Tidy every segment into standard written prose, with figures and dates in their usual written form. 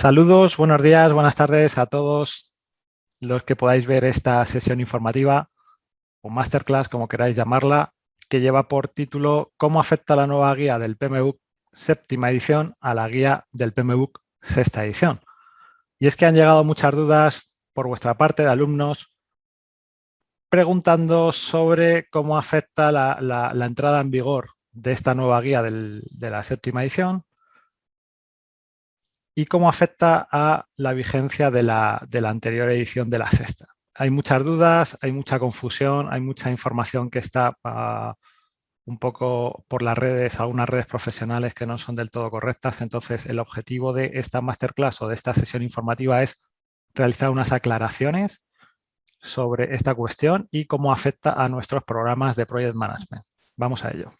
Saludos, buenos días, buenas tardes a todos los que podáis ver esta sesión informativa o masterclass, como queráis llamarla, que lleva por título ¿Cómo afecta la nueva guía del PMBOK séptima edición a la guía del PMBOK sexta edición? Y es que han llegado muchas dudas por vuestra parte de alumnos preguntando sobre cómo afecta la entrada en vigor de esta nueva guía de la séptima edición y cómo afecta a la vigencia de la anterior edición de la sexta. Hay muchas dudas, hay mucha confusión, hay mucha información que está un poco por las redes, algunas redes profesionales que no son del todo correctas. Entonces, el objetivo de esta masterclass o de esta sesión informativa es realizar unas aclaraciones sobre esta cuestión y cómo afecta a nuestros programas de Project Management. Vamos a ello.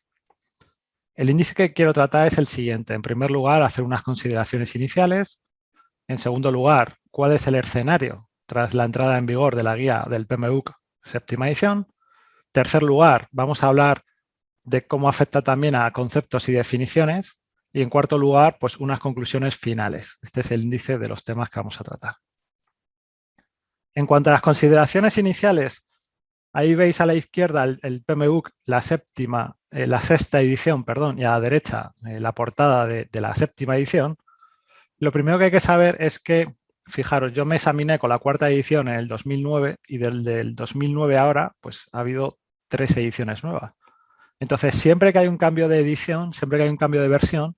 El índice que quiero tratar es el siguiente. En primer lugar, hacer unas consideraciones iniciales. En segundo lugar, ¿cuál es el escenario tras la entrada en vigor de la guía del PMBOK séptima edición? Tercer lugar, vamos a hablar de cómo afecta también a conceptos y definiciones. Y en cuarto lugar, pues unas conclusiones finales. Este es el índice de los temas que vamos a tratar. En cuanto a las consideraciones iniciales, ahí veis a la izquierda el PMBOK, la sexta edición, perdón, y a la derecha la portada de la séptima edición. Lo primero que hay que saber es que, fijaros, yo me examiné con la cuarta edición en el 2009 y del 2009 ahora, pues ha habido 3 ediciones nuevas. Entonces, siempre que hay un cambio de edición, siempre que hay un cambio de versión,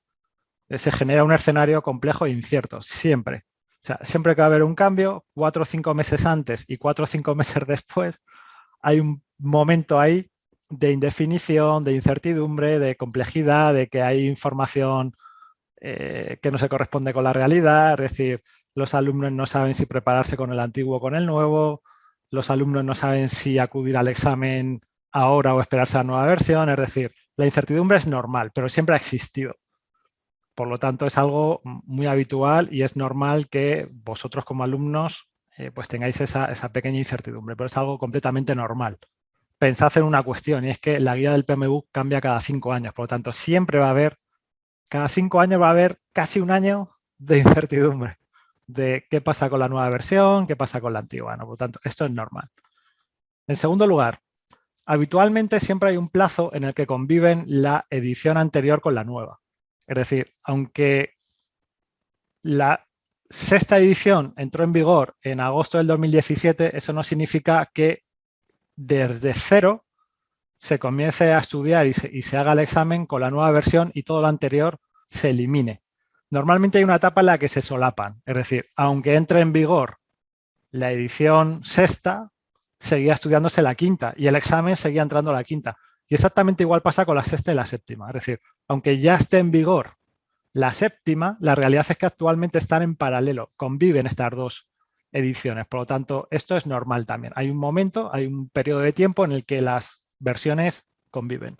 se genera un escenario complejo e incierto, siempre. O sea, siempre que va a haber un cambio, 4 o 5 meses antes y 4 o 5 meses después, hay un momento ahí de indefinición, de incertidumbre, de complejidad, de que hay información que no se corresponde con la realidad, es decir, los alumnos no saben si prepararse con el antiguo o con el nuevo, los alumnos no saben si acudir al examen ahora o esperarse a la nueva versión, es decir, la incertidumbre es normal, pero siempre ha existido. Por lo tanto, es algo muy habitual y es normal que vosotros como alumnos pues tengáis esa pequeña incertidumbre, pero es algo completamente normal. Pensad en una cuestión y es que la guía del PMBOK cambia cada 5 años, por lo tanto, siempre va a haber, cada 5 años va a haber casi un año de incertidumbre de qué pasa con la nueva versión, qué pasa con la antigua, ¿no? Por lo tanto, esto es normal. En segundo lugar, habitualmente siempre hay un plazo en el que conviven la edición anterior con la nueva. Es decir, aunque la sexta edición entró en vigor en agosto del 2017, eso no significa que desde cero se comience a estudiar y se haga el examen con la nueva versión y todo lo anterior se elimine. Normalmente hay una etapa en la que se solapan, es decir, aunque entre en vigor la edición sexta, seguía estudiándose la quinta y el examen seguía entrando a la quinta. Y exactamente igual pasa con la sexta y la séptima, es decir, aunque ya esté en vigor la séptima, la realidad es que actualmente están en paralelo, conviven estas dos ediciones, por lo tanto, esto es normal también. Hay un momento, hay un periodo de tiempo en el que las versiones conviven.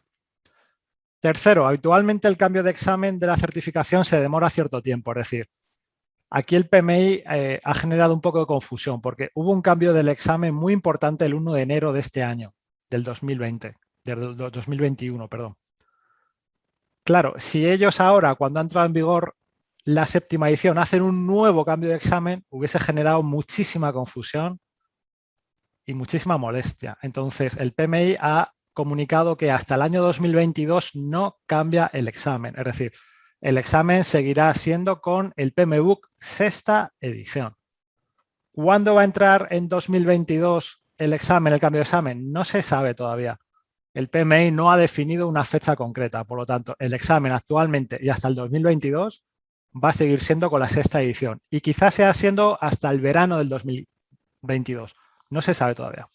Tercero, habitualmente el cambio de examen de la certificación se demora cierto tiempo, es decir, aquí el PMI ha generado un poco de confusión porque hubo un cambio del examen muy importante el 1 de enero de este año, del 2020, del 2021, perdón. Claro, si ellos ahora, cuando ha entrado en vigor la séptima edición, hacen un nuevo cambio de examen, hubiese generado muchísima confusión y muchísima molestia. Entonces, el PMI ha comunicado que hasta el año 2022 no cambia el examen. Es decir, el examen seguirá siendo con el PMBOK sexta edición. ¿Cuándo va a entrar en 2022 el examen, el cambio de examen? No se sabe todavía. El PMI no ha definido una fecha concreta, por lo tanto, el examen actualmente y hasta el 2022 va a seguir siendo con la sexta edición y quizás sea siendo hasta el verano del 2022. No se sabe todavía.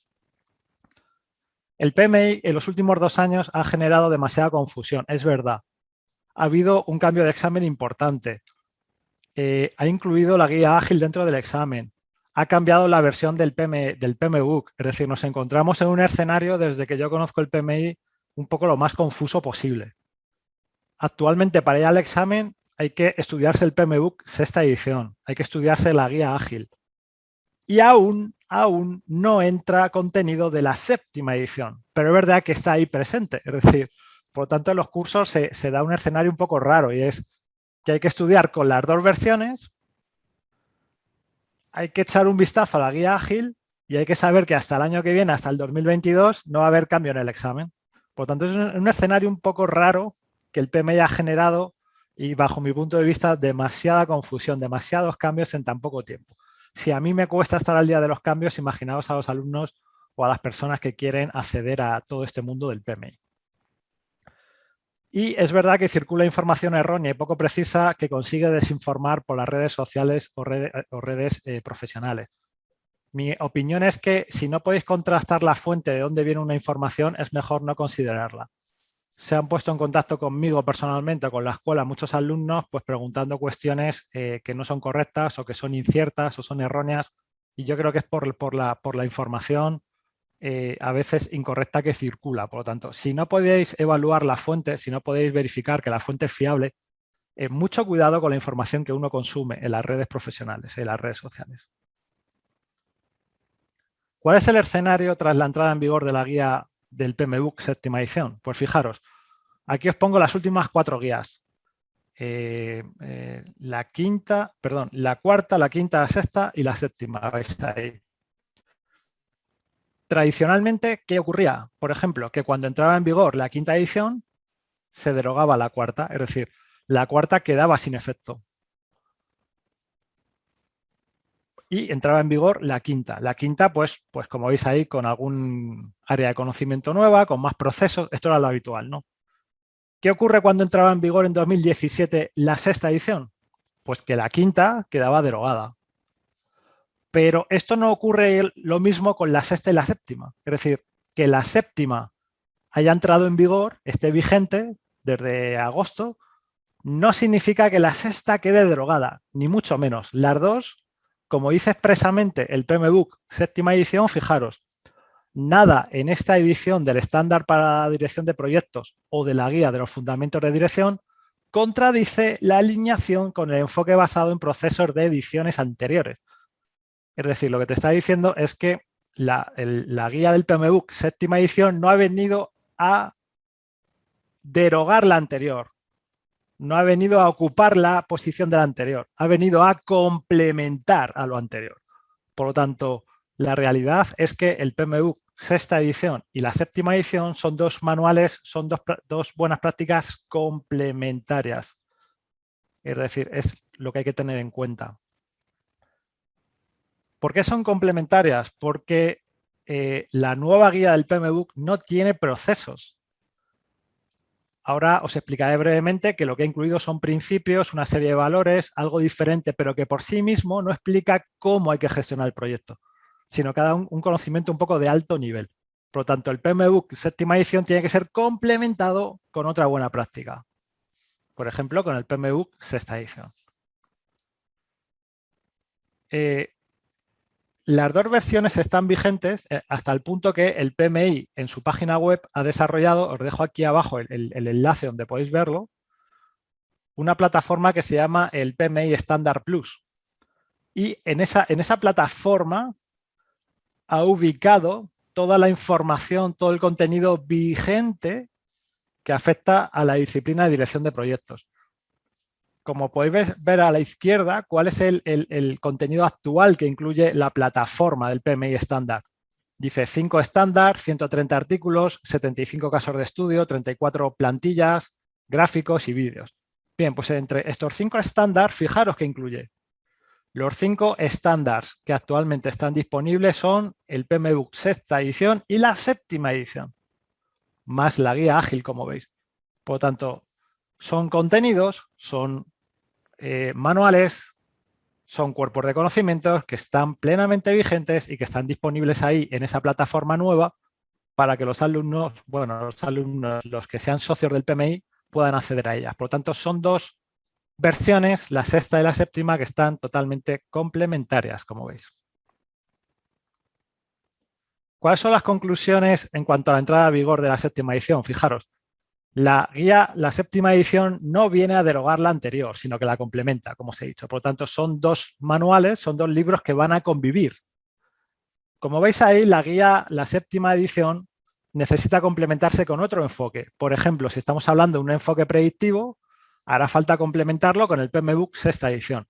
El PMI en los últimos 2 años ha generado demasiada confusión, es verdad. Ha habido un cambio de examen importante. Ha incluido la guía ágil dentro del examen. Ha cambiado la versión del PMBOK, es decir, nos encontramos en un escenario desde que yo conozco el PMI un poco lo más confuso posible. Actualmente para ir al examen hay que estudiarse el PMBOK sexta edición, hay que estudiarse la guía ágil y aún no entra contenido de la séptima edición, pero es verdad que está ahí presente, es decir, por lo tanto en los cursos se da un escenario un poco raro y es que hay que estudiar con las 2 versiones hay que echar un vistazo a la guía ágil y hay que saber que hasta el año que viene, hasta el 2022, no va a haber cambio en el examen. Por lo tanto, es un escenario un poco raro que el PMI ha generado y, bajo mi punto de vista, demasiada confusión, demasiados cambios en tan poco tiempo. Si a mí me cuesta estar al día de los cambios, imaginaos a los alumnos o a las personas que quieren acceder a todo este mundo del PMI. Y es verdad que circula información errónea y poco precisa que consigue desinformar por las redes sociales o redes profesionales. Mi opinión es que si no podéis contrastar la fuente de dónde viene una información, es mejor no considerarla. Se han puesto en contacto conmigo personalmente o con la escuela muchos alumnos pues preguntando cuestiones que no son correctas o que son inciertas o son erróneas, y yo creo que es por la información a veces incorrecta que circula. Por lo tanto, si no podéis evaluar la fuente, si no podéis verificar que la fuente es fiable, mucho cuidado con la información que uno consume en las redes profesionales, en las redes sociales. ¿Cuál es el escenario tras la entrada en vigor de la guía del PMBOK séptima edición? Pues fijaros, aquí os pongo las últimas 4 guías. La cuarta, la quinta, la sexta y la séptima. ¿Veis ahí? Tradicionalmente, ¿qué ocurría? Por ejemplo, que cuando entraba en vigor la quinta edición, se derogaba la cuarta, es decir, la cuarta quedaba sin efecto. Y entraba en vigor la quinta. La quinta, pues como veis ahí, con algún área de conocimiento nueva, con más procesos. Esto era lo habitual, ¿no? ¿Qué ocurre cuando entraba en vigor en 2017 la sexta edición? Pues que la quinta quedaba derogada. Pero esto no ocurre lo mismo con la sexta y la séptima. Es decir, que la séptima haya entrado en vigor, esté vigente desde agosto, no significa que la sexta quede derogada, ni mucho menos. Las dos, como dice expresamente el PMBOK séptima edición, fijaros, nada en esta edición del estándar para la dirección de proyectos o de la guía de los fundamentos de dirección contradice la alineación con el enfoque basado en procesos de ediciones anteriores. Es decir, lo que te está diciendo es que la guía del PMBOK séptima edición no ha venido a derogar la anterior, no ha venido a ocupar la posición de la anterior, ha venido a complementar a lo anterior. Por lo tanto, la realidad es que el PMBOK sexta edición y la séptima edición son dos manuales, son dos buenas prácticas complementarias. Es decir, es lo que hay que tener en cuenta. ¿Por qué son complementarias? Porque la nueva guía del PMBOK no tiene procesos. Ahora os explicaré brevemente que lo que ha incluido son principios, una serie de valores, algo diferente, pero que por sí mismo no explica cómo hay que gestionar el proyecto, sino que da un conocimiento un poco de alto nivel. Por lo tanto, el PMBOK séptima edición tiene que ser complementado con otra buena práctica. Por ejemplo, con el PMBOK sexta edición. Las dos versiones están vigentes hasta el punto que el PMI en su página web ha desarrollado, os dejo aquí abajo el enlace donde podéis verlo, una plataforma que se llama el PMI Standard Plus. Y en esa plataforma ha ubicado toda la información, todo el contenido vigente que afecta a la disciplina de dirección de proyectos. Como podéis ver a la izquierda, cuál es el contenido actual que incluye la plataforma del PMI estándar. Dice 5 estándar, 130 artículos, 75 casos de estudio, 34 plantillas, gráficos y vídeos. Bien, pues entre estos 5 estándar, fijaros que incluye. Los 5 estándares que actualmente están disponibles son el PMBOK sexta edición y la séptima edición, más la guía ágil, como veis. Por lo tanto, son contenidos, son manuales, son cuerpos de conocimientos que están plenamente vigentes y que están disponibles ahí en esa plataforma nueva para que los alumnos, los que sean socios del PMI, puedan acceder a ellas. Por lo tanto, son dos versiones, la sexta y la séptima, que están totalmente complementarias, como veis. ¿Cuáles son las conclusiones en cuanto a la entrada a vigor de la séptima edición? Fijaros, la séptima edición no viene a derogar la anterior, sino que la complementa, como os he dicho. Por lo tanto, son dos manuales, son dos libros que van a convivir. Como veis ahí, la séptima edición necesita complementarse con otro enfoque. Por ejemplo, si estamos hablando de un enfoque predictivo, hará falta complementarlo con el PMBOK sexta edición.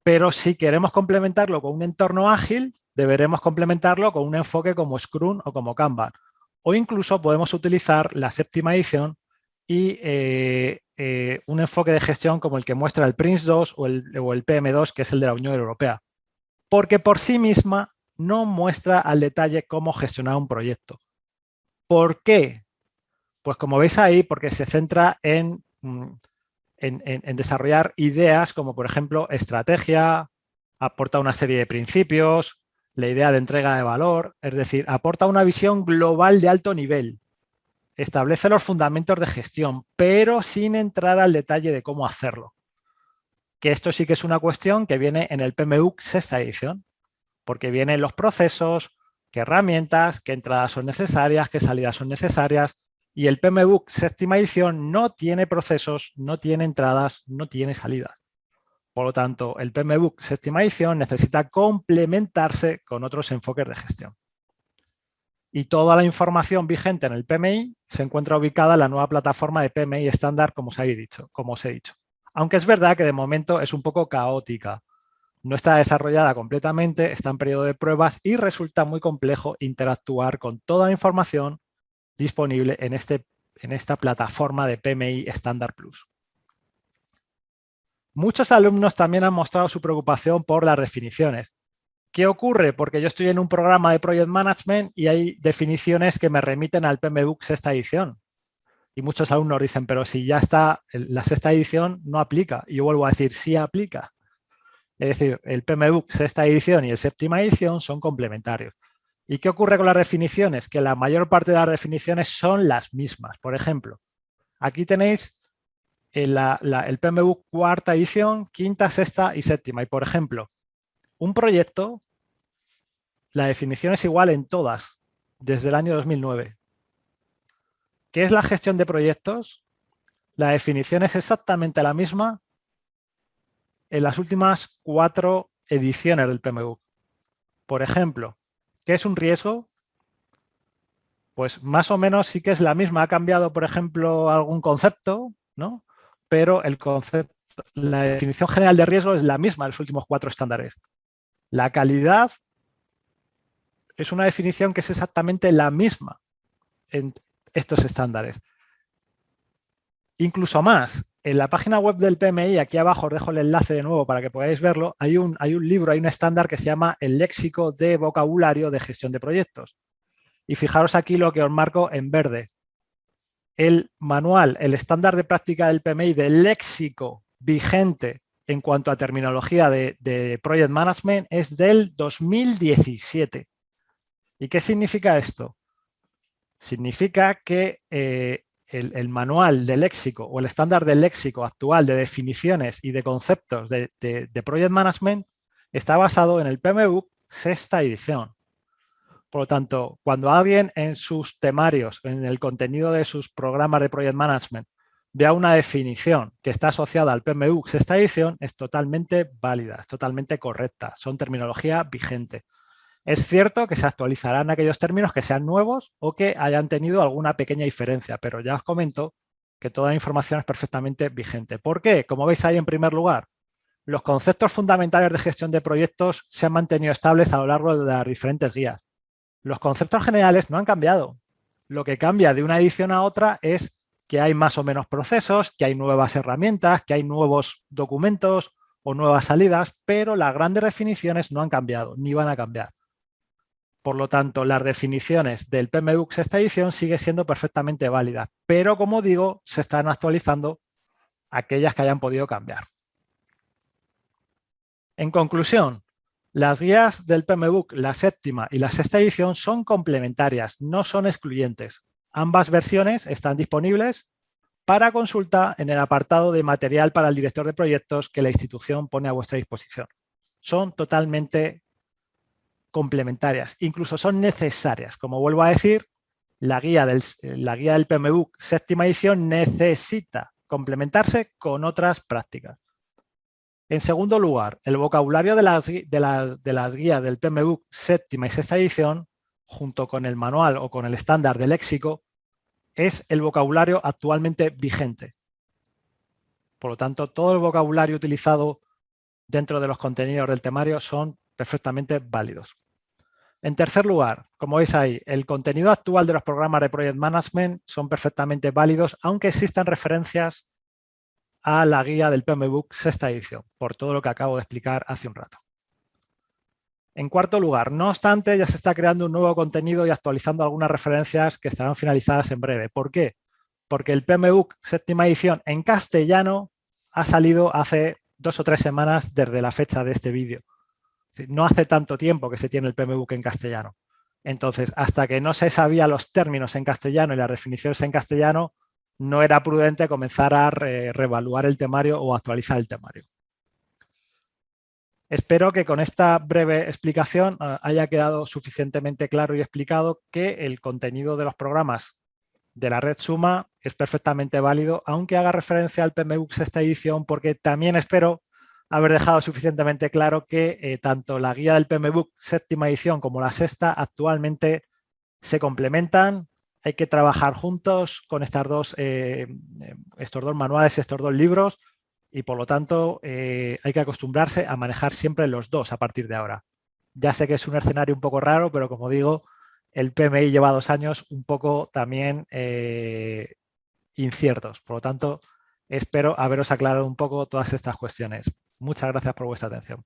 Pero si queremos complementarlo con un entorno ágil, deberemos complementarlo con un enfoque como Scrum o como Kanban. O incluso podemos utilizar la séptima edición y un enfoque de gestión como el que muestra el PRINCE2 o el PM2, que es el de la Unión Europea. Porque por sí misma no muestra al detalle cómo gestionar un proyecto. ¿Por qué? Pues como veis ahí, porque se centra en desarrollar ideas como, por ejemplo, estrategia, aporta una serie de principios, la idea de entrega de valor, es decir, aporta una visión global de alto nivel, establece los fundamentos de gestión, pero sin entrar al detalle de cómo hacerlo. Que esto sí que es una cuestión que viene en el PMBOK sexta edición, porque vienen los procesos, qué herramientas, qué entradas son necesarias, qué salidas son necesarias, y el PMBOK séptima edición no tiene procesos, no tiene entradas, no tiene salidas. Por lo tanto, el PMBOK séptima edición necesita complementarse con otros enfoques de gestión. Y toda la información vigente en el PMI se encuentra ubicada en la nueva plataforma de PMI estándar, como os he dicho. Aunque es verdad que de momento es un poco caótica. No está desarrollada completamente, está en periodo de pruebas y resulta muy complejo interactuar con toda la información disponible en esta plataforma de PMI Standard Plus. Muchos alumnos también han mostrado su preocupación por las definiciones. ¿Qué ocurre? Porque yo estoy en un programa de Project Management y hay definiciones que me remiten al PMBOK sexta edición. Y muchos alumnos dicen, pero si ya está, la sexta edición no aplica. Y yo vuelvo a decir, sí aplica. Es decir, el PMBOK sexta edición y el séptima edición son complementarios. ¿Y qué ocurre con las definiciones? Que la mayor parte de las definiciones son las mismas. Por ejemplo, aquí tenéis el PMBOK cuarta edición, quinta, sexta y séptima. Y por ejemplo, un proyecto, la definición es igual en todas, desde el año 2009. ¿Qué es la gestión de proyectos? La definición es exactamente la misma en las últimas 4 ediciones del PMBOK. Por ejemplo, ¿qué es un riesgo? Pues más o menos sí que es la misma. Ha cambiado, por ejemplo, algún concepto, ¿no? Pero el concepto, la definición general de riesgo es la misma en los últimos 4 estándares. La calidad es una definición que es exactamente la misma en estos estándares. Incluso más, en la página web del PMI, aquí abajo os dejo el enlace de nuevo para que podáis verlo, hay un libro, hay un estándar que se llama el léxico de vocabulario de gestión de proyectos. Y fijaros aquí lo que os marco en verde. El manual, el estándar de práctica del PMI del léxico vigente en cuanto a terminología de Project Management es del 2017. ¿Y qué significa esto? Significa que el manual de léxico o el estándar de léxico actual de definiciones y de conceptos de Project Management está basado en el PMBOK sexta edición. Por lo tanto, cuando alguien en sus temarios, en el contenido de sus programas de Project Management, vea una definición que está asociada al PMBOK sexta edición, es totalmente válida, es totalmente correcta, son terminología vigente. Es cierto que se actualizarán aquellos términos que sean nuevos o que hayan tenido alguna pequeña diferencia, pero ya os comento que toda la información es perfectamente vigente. ¿Por qué? Como veis ahí en primer lugar, los conceptos fundamentales de gestión de proyectos se han mantenido estables a lo largo de las diferentes guías. Los conceptos generales no han cambiado. Lo que cambia de una edición a otra es que hay más o menos procesos, que hay nuevas herramientas, que hay nuevos documentos o nuevas salidas, pero las grandes definiciones no han cambiado ni van a cambiar. Por lo tanto, las definiciones del PMBOK sexta edición siguen siendo perfectamente válidas, pero como digo, se están actualizando aquellas que hayan podido cambiar. En conclusión, las guías del PMBOK, la séptima y la sexta edición, son complementarias, no son excluyentes. Ambas versiones están disponibles para consulta en el apartado de material para el director de proyectos que la institución pone a vuestra disposición. Son totalmente complementarias, incluso son necesarias. Como vuelvo a decir, la guía del PMBOK séptima edición necesita complementarse con otras prácticas. En segundo lugar, el vocabulario de las guías del PMBOK séptima y sexta edición, junto con el manual o con el estándar de léxico, es el vocabulario actualmente vigente. Por lo tanto, todo el vocabulario utilizado dentro de los contenidos del temario son perfectamente válidos. En tercer lugar, como veis ahí, el contenido actual de los programas de Project Management son perfectamente válidos, aunque existan referencias a la guía del PMBOK sexta edición, por todo lo que acabo de explicar hace un rato. En cuarto lugar, no obstante, ya se está creando un nuevo contenido y actualizando algunas referencias que estarán finalizadas en breve. ¿Por qué? Porque el PMBOK séptima edición en castellano ha salido hace 2 o 3 semanas desde la fecha de este vídeo. No hace tanto tiempo que se tiene el PMBOK en castellano. Entonces, hasta que no se sabían los términos en castellano y las definiciones en castellano, no era prudente comenzar a reevaluar el temario o actualizar el temario. Espero que con esta breve explicación haya quedado suficientemente claro y explicado que el contenido de los programas de la red Suma es perfectamente válido, aunque haga referencia al PMBOK sexta edición, porque también espero haber dejado suficientemente claro que tanto la guía del PMBOK séptima edición como la sexta actualmente se complementan. Hay que trabajar juntos con estos dos manuales y estos dos libros y, por lo tanto, hay que acostumbrarse a manejar siempre los dos a partir de ahora. Ya sé que es un escenario un poco raro, pero como digo, el PMI lleva 2 años un poco también inciertos. Por lo tanto, espero haberos aclarado un poco todas estas cuestiones. Muchas gracias por vuestra atención.